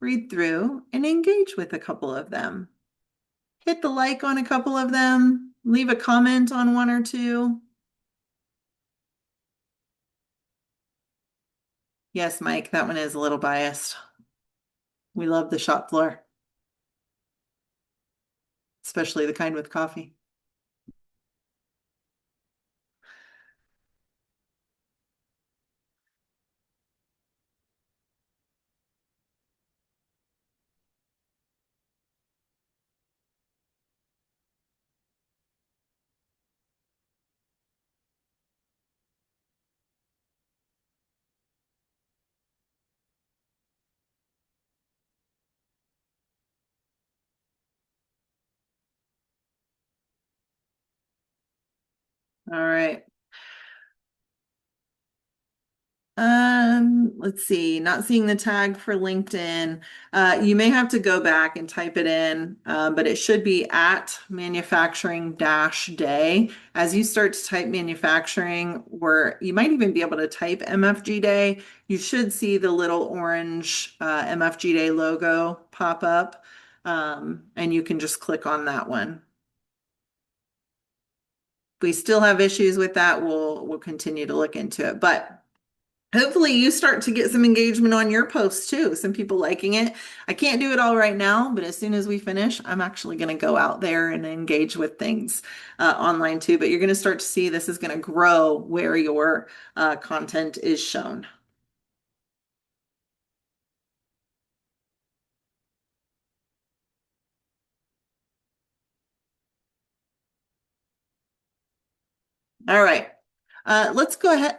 read through and engage with a couple of them. Hit the like on a couple of them, leave a comment on one or two. Yes, Mike, that one is a little biased. We love the shop floor, especially the kind with coffee. All right. Let's see, not seeing the tag for LinkedIn. You may have to go back and type it in, but it should be at manufacturing dash day. As you start to type manufacturing, or you might even be able to type MFG day, you should see the little orange MFG day logo pop up, and you can just click on that one. If we still have issues with that, we'll continue to look into it. But hopefully you start to get some engagement on your posts too, some people liking it. I can't do it all right now, but as soon as we finish, I'm actually going to go out there and engage with things online too. But you're going to start to see this is going to grow where your content is shown. All right. Let's go ahead.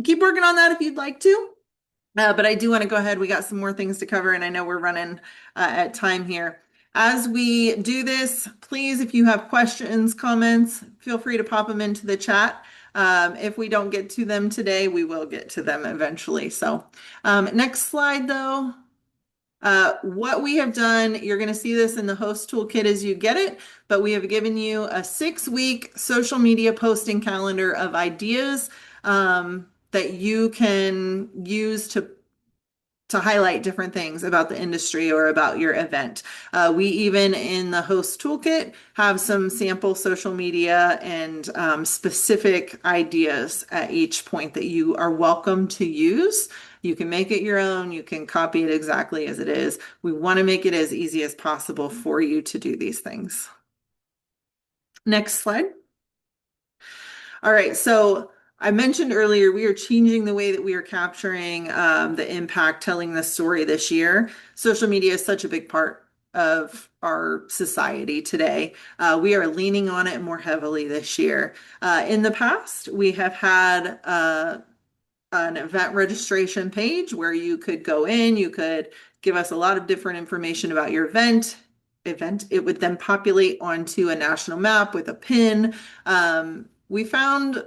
Keep working on that if you'd like to. But I do want to go ahead. We got some more things to cover, and I know we're running at time here. As we do this, please, if you have questions, comments, feel free to pop them into the chat. If we don't get to them today, we will get to them eventually. So next slide, though. What we have done, you're going to see this in the host toolkit as you get it, but we have given you a 6-week social media posting calendar of ideas that you can use to highlight different things about the industry or about your event. We even in the host toolkit have some sample social media and specific ideas at each point that you are welcome to use. You can make it your own. You can copy it exactly as it is. We want to make it as easy as possible for you to do these things. Next slide. All right, so I mentioned earlier, we are changing the way that we are capturing the impact, telling the story this year. Social media is such a big part of our society today. We are leaning on it more heavily this year. In the past, we have had an event registration page where you could go in, you could give us a lot of different information about your event. It would then populate onto a national map with a pin. We found,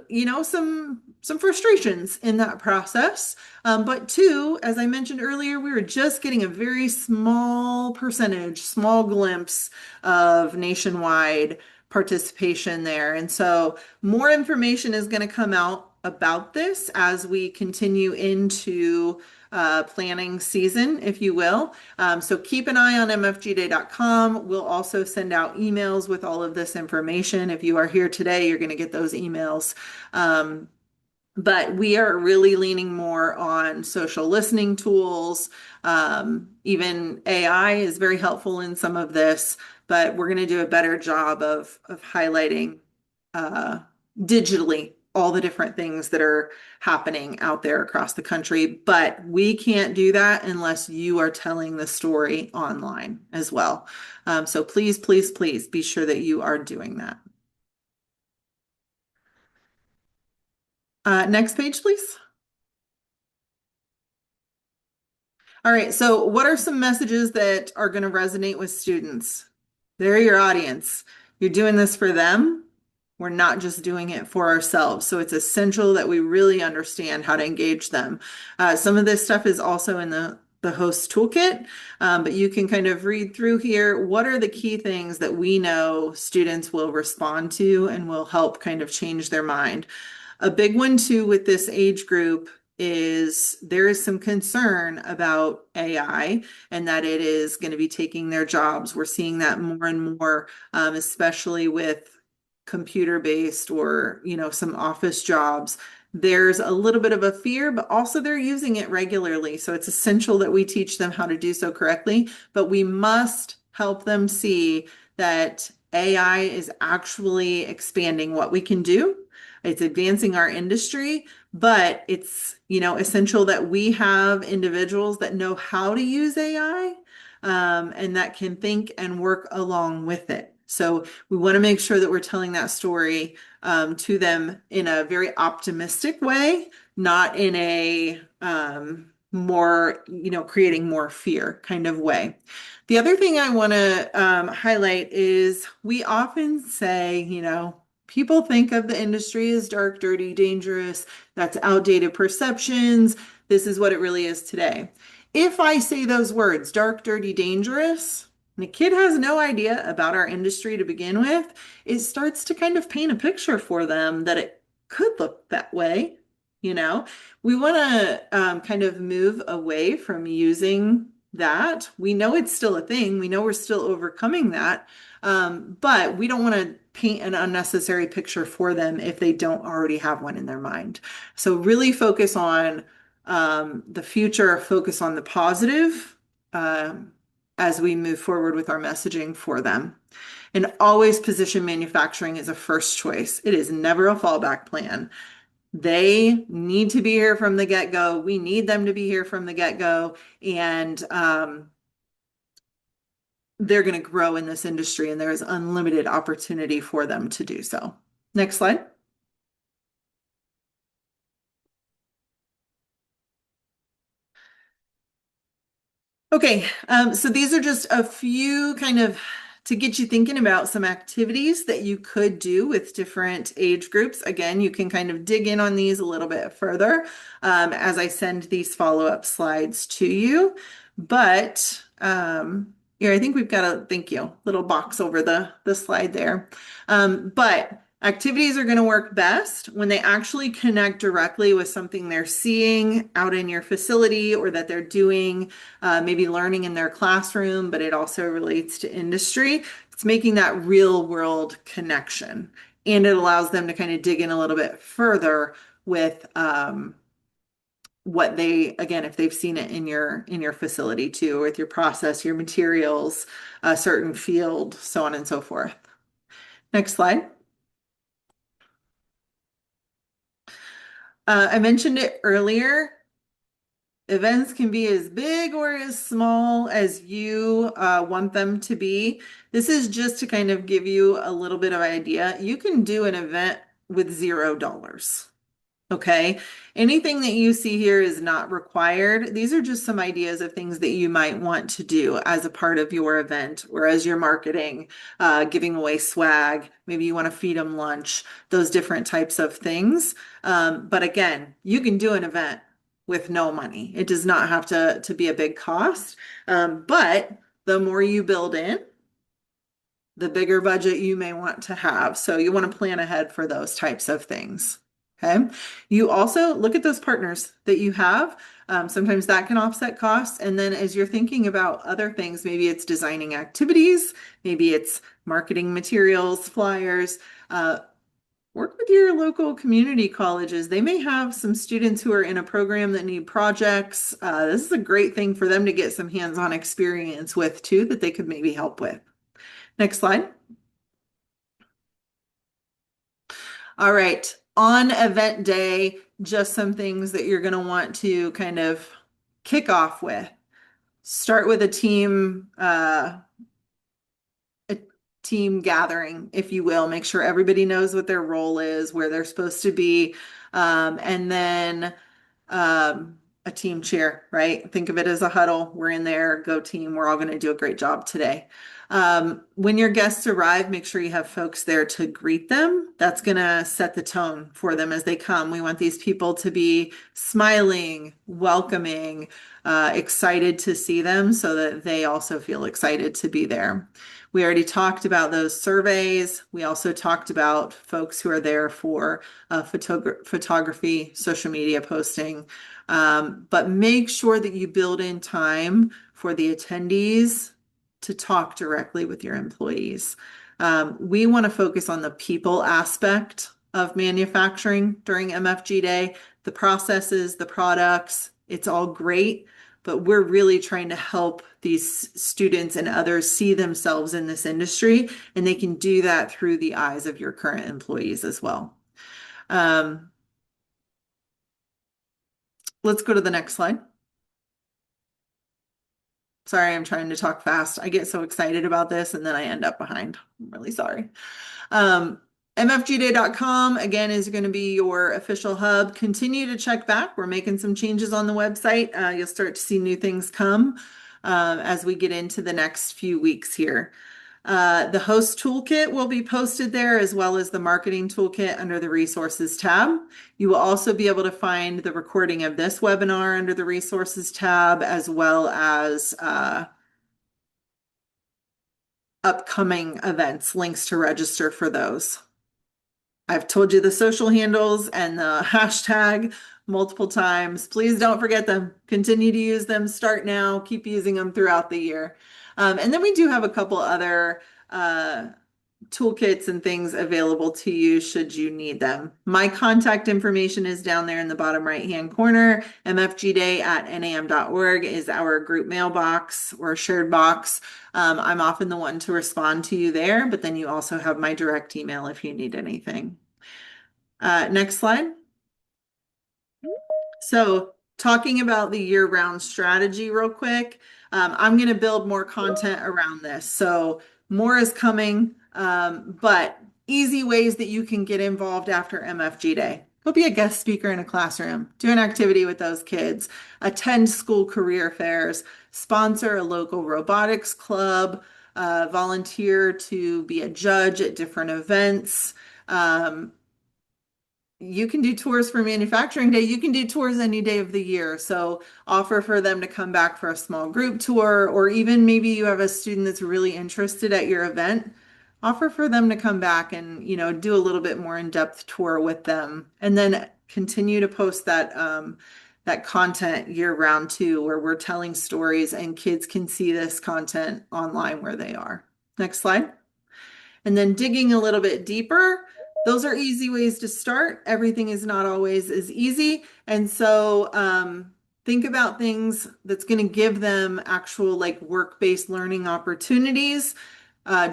some frustrations in that process. But two, as I mentioned earlier, we were just getting a very small percentage, small glimpse of nationwide participation there. And so more information is going to come out about this as we continue into planning season, if you will. So keep an eye on mfgday.com. We'll also send out emails with all of this information. If you are here today, you're going to get those emails. But we are really leaning more on social listening tools. Even AI is very helpful in some of this, but we're going to do a better job of highlighting digitally all the different things that are happening out there across the country. But we can't do that unless you are telling the story online as well. So please, please, please be sure that you are doing that. Next page, please. All right, so what are some messages that are going to resonate with students? They're your audience. You're doing this for them. We're not just doing it for ourselves. So it's essential that we really understand how to engage them. Some of this stuff is also in the host toolkit, but you can kind of read through here. What are the key things that we know students will respond to and will help kind of change their mind? A big one too with this age group is there is some concern about AI and that it is going to be taking their jobs. We're seeing that more and more, especially with computer-based or, some office jobs. There's a little bit of a fear, but also they're using it regularly. So it's essential that we teach them how to do so correctly, but we must help them see that AI is actually expanding what we can do. It's advancing our industry, but it's, essential that we have individuals that know how to use AI, and that can think and work along with it. So we want to make sure that we're telling that story to them in a very optimistic way, not in a more, creating more fear kind of way. The other thing I want to highlight is we often say, people think of the industry as dark, dirty, dangerous. That's outdated perceptions. This is what it really is today. If I say those words, dark, dirty, dangerous, and the kid has no idea about our industry to begin with, it starts to kind of paint a picture for them that it could look that way. We want to kind of move away from using that. We know it's still a thing. We know we're still overcoming that. But we don't want to paint an unnecessary picture for them if they don't already have one in their mind. So really focus on the future, focus on the positive as we move forward with our messaging for them. And always position manufacturing as a first choice. It is never a fallback plan. They need to be here from the get-go. We need them to be here from the get-go. And they're going to grow in this industry, and there is unlimited opportunity for them to do so. Next slide. Okay, so these are just a few kind of to get you thinking about some activities that you could do with different age groups. Again, you can kind of dig in on these a little bit further as I send these follow-up slides to you. But here, I think we've got a thank you little box over the slide there. But activities are going to work best when they actually connect directly with something they're seeing out in your facility or that they're doing, maybe learning in their classroom, but it also relates to industry. It's making that real world connection, and it allows them to kind of dig in a little bit further with what they, again, if they've seen it in your facility too, with your process, your materials, a certain field, so on and so forth. Next slide. I mentioned it earlier. Events can be as big or as small as you want them to be. This is just to kind of give you a little bit of idea. You can do an event with $0. Okay. Anything that you see here is not required. These are just some ideas of things that you might want to do as a part of your event or as your marketing, giving away swag. Maybe you want to feed them lunch, those different types of things. But again, you can do an event with no money. It does not have to be a big cost. But the more you build in, the bigger budget you may want to have. So you want to plan ahead for those types of things. Okay. You also look at those partners that you have. Sometimes that can offset costs. And then as you're thinking about other things, maybe it's designing activities, maybe it's marketing materials, flyers. Work with your local community colleges. They may have some students who are in a program that need projects. This is a great thing for them to get some hands-on experience with too, that they could maybe help with. Next slide. All right. On event day, just some things that you're going to want to kind of kick off with. Start with a team gathering, if you will. Make sure everybody knows what their role is, where they're supposed to be. And then a team cheer, right? Think of it as a huddle. We're in there, go team. We're all going to do a great job today. When your guests arrive, make sure you have folks there to greet them. That's going to set the tone for them as they come. We want these people to be smiling, welcoming, excited to see them so that they also feel excited to be there. We already talked about those surveys. We also talked about folks who are there for photography, social media posting. But make sure that you build in time for the attendees to talk directly with your employees. We want to focus on the people aspect of manufacturing during MFG Day, the processes, the products, it's all great, but we're really trying to help these students and others see themselves in this industry, and they can do that through the eyes of your current employees as well. Let's go to the next slide. Sorry, I'm trying to talk fast. I get so excited about this and then I end up behind. I'm really sorry. MFGday.com, again, is going to be your official hub. Continue to check back. We're making some changes on the website. You'll start to see new things come as we get into the next few weeks here. The host toolkit will be posted there, as well as the marketing toolkit under the resources tab. You will also be able to find the recording of this webinar under the resources tab, as well as upcoming events, links to register for those. I've told you the social handles and the hashtag multiple times. Please don't forget them. Continue to use them. Start now. Keep using them throughout the year. And then we do have a couple other toolkits and things available to you should you need them. My contact information is down there in the bottom right-hand corner. mfgday@nam.org is our group mailbox or shared box. I'm often the one to respond to you there, but then you also have my direct email if you need anything. Next slide. So talking about the year-round strategy real quick, I'm going to build more content around this. So more is coming, but easy ways that you can get involved after MFG Day. Go be a guest speaker in a classroom, do an activity with those kids, attend school career fairs, sponsor a local robotics club, volunteer to be a judge at different events. You can do tours for manufacturing day. You can do tours any day of the year. So offer for them to come back for a small group tour, or even maybe you have a student that's really interested at your event. Offer for them to come back and, do a little bit more in-depth tour with them, and then continue to post that content year round too, where we're telling stories and kids can see this content online where they are. Next slide. And then digging a little bit deeper, those are easy ways to start. Everything is not always as easy. And so think about things that's going to give them actual work-based learning opportunities,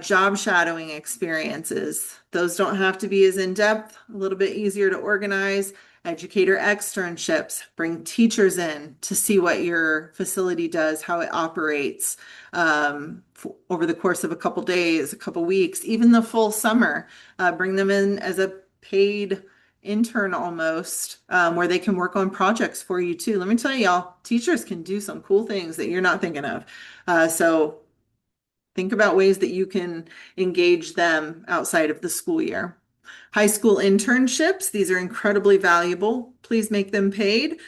job shadowing experiences. Those don't have to be as in-depth, a little bit easier to organize. Educator externships, bring teachers in to see what your facility does, how it operates over the course of a couple days, a couple weeks, even the full summer. Bring them in as a paid intern almost, where they can work on projects for you too. Let me tell y'all, teachers can do some cool things that you're not thinking of. So think about ways that you can engage them outside of the school year. High school internships, these are incredibly valuable. Please make them paid.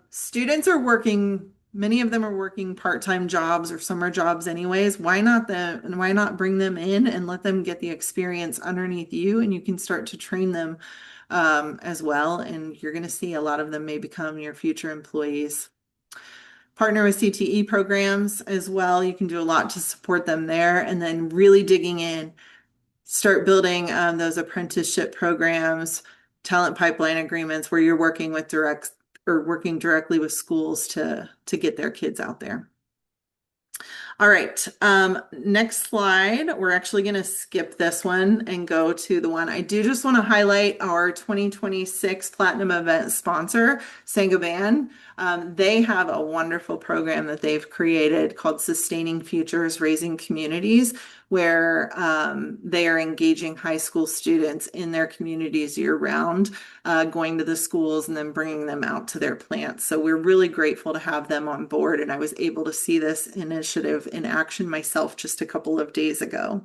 Students are working, many of them are working part-time jobs or summer jobs anyways. Why not bring them in and let them get the experience underneath you, and you can start to train them as well. And you're going to see a lot of them may become your future employees. Partner with CTE programs as well. You can do a lot to support them there, and then really digging in, start building those apprenticeship programs, talent pipeline agreements where you're working with working directly with schools to get their kids out there. All right, next slide. We're actually going to skip this one and go to the one. I do just want to highlight our 2026 Platinum event sponsor, Saint-Gobain. They have a wonderful program that they've created called Sustaining Futures, Raising Communities, where they are engaging high school students in their communities year round, going to the schools and then bringing them out to their plants. So we're really grateful to have them on board. And I was able to see this initiative in action myself just a couple of days ago.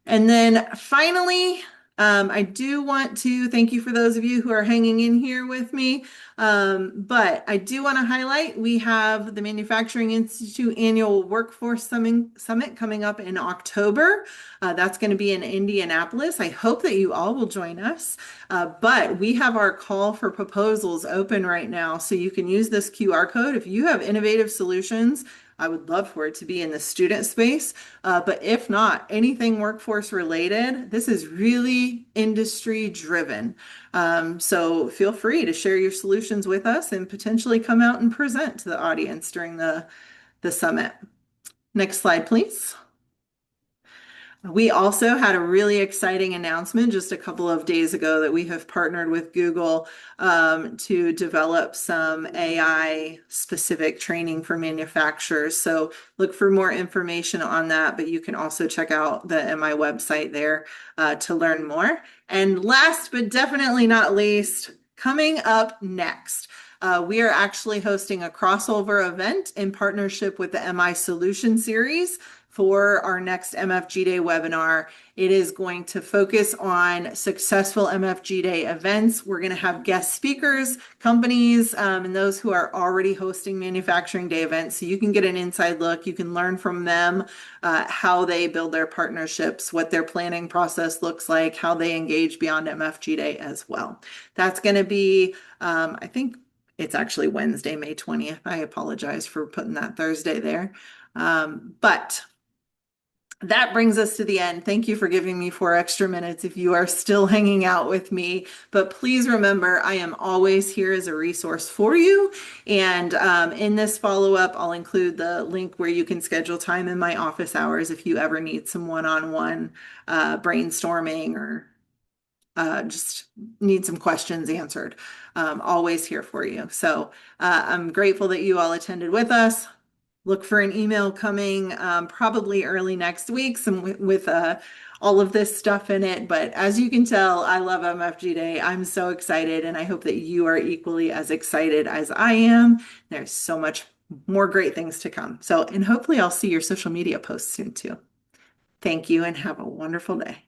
And then finally, I do want to thank you for those of you who are hanging in here with me. But I do want to highlight, we have the Manufacturing Institute Annual Workforce Summit coming up in October. That's going to be in Indianapolis. I hope that you all will join us. But we have our call for proposals open right now. So you can use this QR code. If you have innovative solutions, I would love for it to be in the student space, but if not, anything workforce related, this is really industry driven. So feel free to share your solutions with us and potentially come out and present to the audience during the summit. Next slide, please. We also had a really exciting announcement just a couple of days ago that we have partnered with Google to develop some AI specific training for manufacturers. So look for more information on that, but you can also check out the MI website there to learn more. And last but definitely not least, coming up next, we are actually hosting a crossover event in partnership with the MI Solution Series for our next MFG Day webinar. It is going to focus on successful MFG Day events. We're going to have guest speakers, companies, and those who are already hosting Manufacturing Day events. So you can get an inside look. You can learn from them how they build their partnerships, what their planning process looks like, how they engage beyond MFG Day as well. That's going to be, I think it's actually Wednesday, May 20th. I apologize for putting that Thursday there. But that brings us to the end. Thank you for giving me 4 extra minutes if you are still hanging out with me. But please remember, I am always here as a resource for you. And in this follow-up, I'll include the link where you can schedule time in my office hours if you ever need some one-on-one brainstorming or just need some questions answered. Always here for you. So I'm grateful that you all attended with us. Look for an email coming probably early next week, with all of this stuff in it. But as you can tell, I love MFG Day. I'm so excited, and I hope that you are equally as excited as I am. There's so much more great things to come. So, and hopefully I'll see your social media posts soon too. Thank you and have a wonderful day.